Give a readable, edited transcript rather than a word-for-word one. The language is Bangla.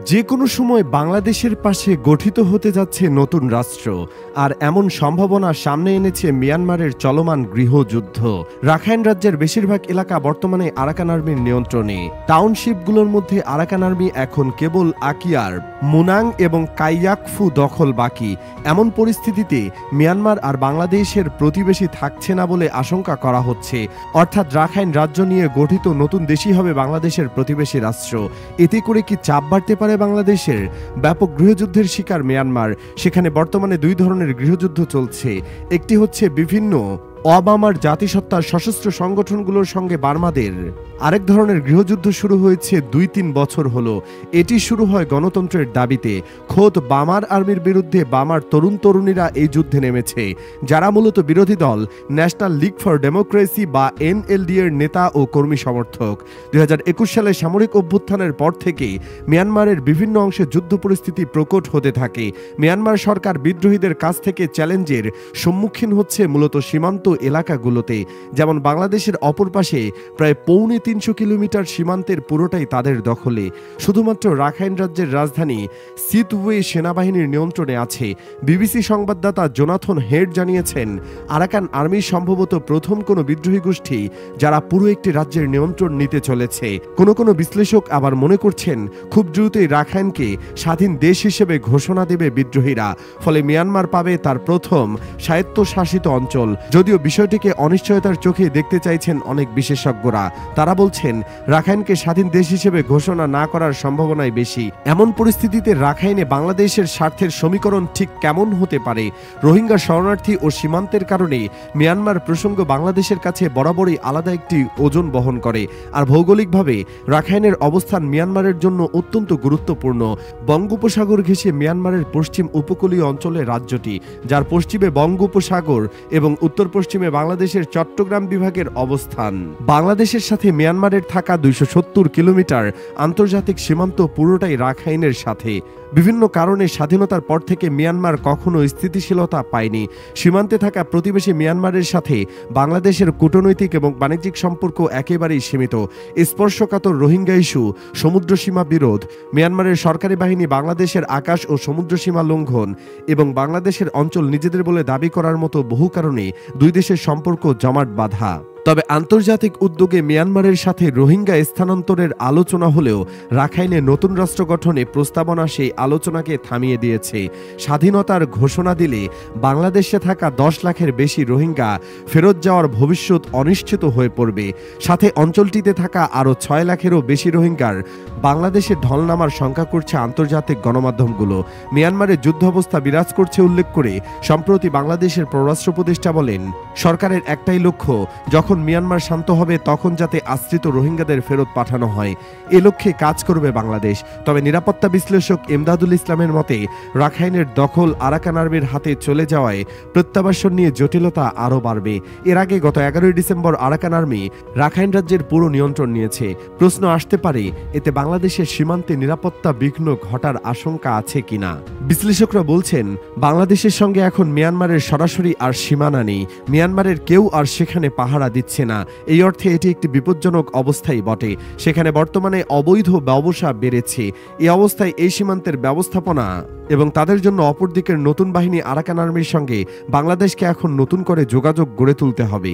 যে কোনো সময় বাংলাদেশের পাশে গঠিত হতে যাচ্ছে নতুন রাষ্ট্র, আর এমন সম্ভাবনা সামনে এনেছে মিয়ানমারের চলমান গৃহযুদ্ধ। রাখাইন রাজ্যের বেশিরভাগ এলাকা বর্তমানে আরাকান আর্মির নিয়ন্ত্রণে। টাউনশিপগুলোর মধ্যে আরাকান আর্মি এখন কেবল আকিয়ার, মুনাং এবং কাইয়াকফু দখল বাকি। এমন পরিস্থিতিতে মিয়ানমার আর বাংলাদেশের প্রতিবেশী থাকছে না বলে আশঙ্কা করা হচ্ছে। অর্থাৎ রাখাইন রাজ্য নিয়ে গঠিত নতুন দেশই হবে বাংলাদেশের প্রতিবেশী রাষ্ট্র। এতে করে কি চাপ বাড়তে পারে বাংলাদেশের? ব্যাপক গৃহযুদ্ধের শিকার মিয়ানমার। সেখানে বর্তমানে দুই ধরনের গৃহযুদ্ধ চলছে। একটি হচ্ছে বিভিন্ন অবামার জাতিসত্তার সশস্ত্র সংগঠনগুলোর সঙ্গে বার্মাদের। আরেক ধরনের গৃহযুদ্ধ শুরু হয়েছে 2-3 বছর হলো। এটি শুরু হয় গণতন্ত্রের দাবিতে। খোদ বামার আর্মির বিরুদ্ধে বামার তরুণ তরুণীরা এই যুদ্ধে নেমেছে, যারা মূলত বিরোধী দল ন্যাশনাল লিগ ফর ডেমোক্রেসি বা এনএলডি এর নেতা ও কর্মী সমর্থক। 2021 সালে সামরিক অভ্যুত্থানের পর থেকে মিয়ানমারের বিভিন্ন অংশে যুদ্ধ পরিস্থিতি প্রকট হতে থাকে। মিয়ানমার সরকার বিদ্রোহীদের কাছ থেকে চ্যালেঞ্জের সম্মুখীন হচ্ছে মূলত সীমান্ত এলাকাগুলোতে। যেমন বাংলাদেশের অপর পাশে প্রায় 350 কিলোমিটার সীমান্তের পুরোটাই তাদের দখলে। শুধুমাত্র রাখাইন রাজ্যের রাজধানী সিতওয়ে সেনাবাহিনীর নিয়ন্ত্রণে আছে। বিবিসি সংবাদদাতা জোনাথন হেড জানিয়েছেন, আরাকান আর্মি সম্ভবত প্রথম কোনো বিদ্রোহী গোষ্ঠী যারা পুরো একটি রাজ্যের নিয়ন্ত্রণ নিতে চলেছে। কোনো বিশ্লেষক আবার মনে করছেন, খুব দ্রুতই রাখাইনকে স্বাধীন দেশ হিসেবে ঘোষণা দেবে বিদ্রোহীরা। ফলে মিয়ানমার পাবে তার প্রথম স্বায়ত্তশাসিত অঞ্চল। যদিও বিষয়টিকে অনিশ্চয়তার চোখে দেখতে চাইছেন অনেক বিশেষজ্ঞরা। তারা বলছেন, রাখাইনকে স্বাধীন দেশ হিসেবে ঘোষণা না করার সম্ভাবনাই বেশি। এমন পরিস্থিতিতে রাখাইনে বাংলাদেশের স্বার্থের সমীকরণ ঠিক কেমন হতে পারে? রোহিঙ্গা শরণার্থী ও সীমান্তের কারণে মিয়ানমার প্রসঙ্গ বাংলাদেশের কাছে বরাবরই আলাদা একটি ওজন বহন করে। আর ভৌগোলিকভাবে রাখাইনের অবস্থান মিয়ানমারের জন্য অত্যন্ত গুরুত্বপূর্ণ। বঙ্গোপসাগর ঘেঁষে মিয়ানমারের পশ্চিম উপকূলীয় অঞ্চলের রাজ্যটি, যার পশ্চিমে বঙ্গোপসাগর এবং উত্তর পশ্চিমে বাংলাদেশের চট্টগ্রাম বিভাগের অবস্থান। বাংলাদেশের সাথে মিয়ানমারের থাকা 270 কিলোমিটার আন্তর্জাতিক সীমান্ত পুরোটাই রাখাইনের সাথে। বিভিন্ন কারণে স্বাধীনতার পর থেকে মিয়ানমার কখনো স্থিতিশীলতা পায়নি। সীমান্তে থাকা প্রতিবেশী মিয়ানমারের সাথে বাংলাদেশের কূটনৈতিক এবং বাণিজ্যিক সম্পর্ক একেবারেই সীমিত। স্পর্শকাতর রোহিঙ্গা ইস্যু, সমুদ্রসীমা বিরোধ, মিয়ানমারের সরকারি বাহিনী বাংলাদেশের আকাশ ও সমুদ্রসীমা লঙ্ঘন এবং বাংলাদেশের অঞ্চল নিজেদের বলে দাবি করার মতো বহু কারণে দুই দেশের সম্পর্ক জমাট বাঁধা। তবে আন্তর্জাতিক উদ্যোগে মিয়ানমারের সাথে রোহিঙ্গা স্থানান্তরের আলোচনা হলেও রাখাইনে নতুন রাষ্ট্র গঠনে প্রস্তাবনা সেই আলোচনাকে থামিয়ে দিয়েছে। স্বাধীনতার ঘোষণা দিলে বাংলাদেশে থাকা 10 লাখের বেশি রোহিঙ্গা ফেরত যাওয়ার ভবিষ্যৎ অনিশ্চিত হয়ে পড়বে। সাথে অঞ্চলটিতে থাকা আরও 6 লাখেরও বেশি রোহিঙ্গার বাংলাদেশে ঢল নামার শঙ্কা করছে আন্তর্জাতিক গণমাধ্যমগুলো। মিয়ানমারে যুদ্ধাবস্থা বিরাজ করছে উল্লেখ করে সম্প্রতি বাংলাদেশের পররাষ্ট্র উপদেষ্টা বলেন, সরকারের একটাই লক্ষ্য, যখন মিয়ানমার শান্ত হবে তখন যাতে আশ্রিত রোহিঙ্গাদের ফেরত পাঠানো হয়। এ লক্ষ্যে কাজ করবে বাংলাদেশ। তবে নিরাপত্তা বিশ্লেষক এমদাদুল ইসলামের মতে, রাখাইনের দখল আরাকান আর্মির হাতে চলে যাওয়ায় প্রত্যাবাসন নিয়ে জটিলতা আরও বাড়বে। এর আগে গত 11 ডিসেম্বর আরাকান আর্মি রাখাইন রাজ্যের পুরো নিয়ন্ত্রণ নিয়েছে। প্রশ্ন আসতে পারে, এতে বাংলাদেশের সীমান্তে নিরাপত্তা বিঘ্ন ঘটার আশঙ্কা আছে কিনা। বিশ্লেষকরা বলছেন, বাংলাদেশের সঙ্গে এখন মিয়ানমারের সরাসরি আর সীমানা নেই। মিয়ানমারের কেউ আর সেখানে পাহারা দিচ্ছে না। এই অর্থে এটি একটি বিপজ্জনক অবস্থাই বটে। সেখানে বর্তমানে অবৈধ ব্যবসা বেড়েছে। এই অবস্থায় এই সীমান্তের ব্যবস্থাপনা এবং তাদের জন্য অপরদিকের নতুন বাহিনী আরাকান আর্মির সঙ্গে বাংলাদেশকে এখন নতুন করে যোগাযোগ গড়ে তুলতে হবে।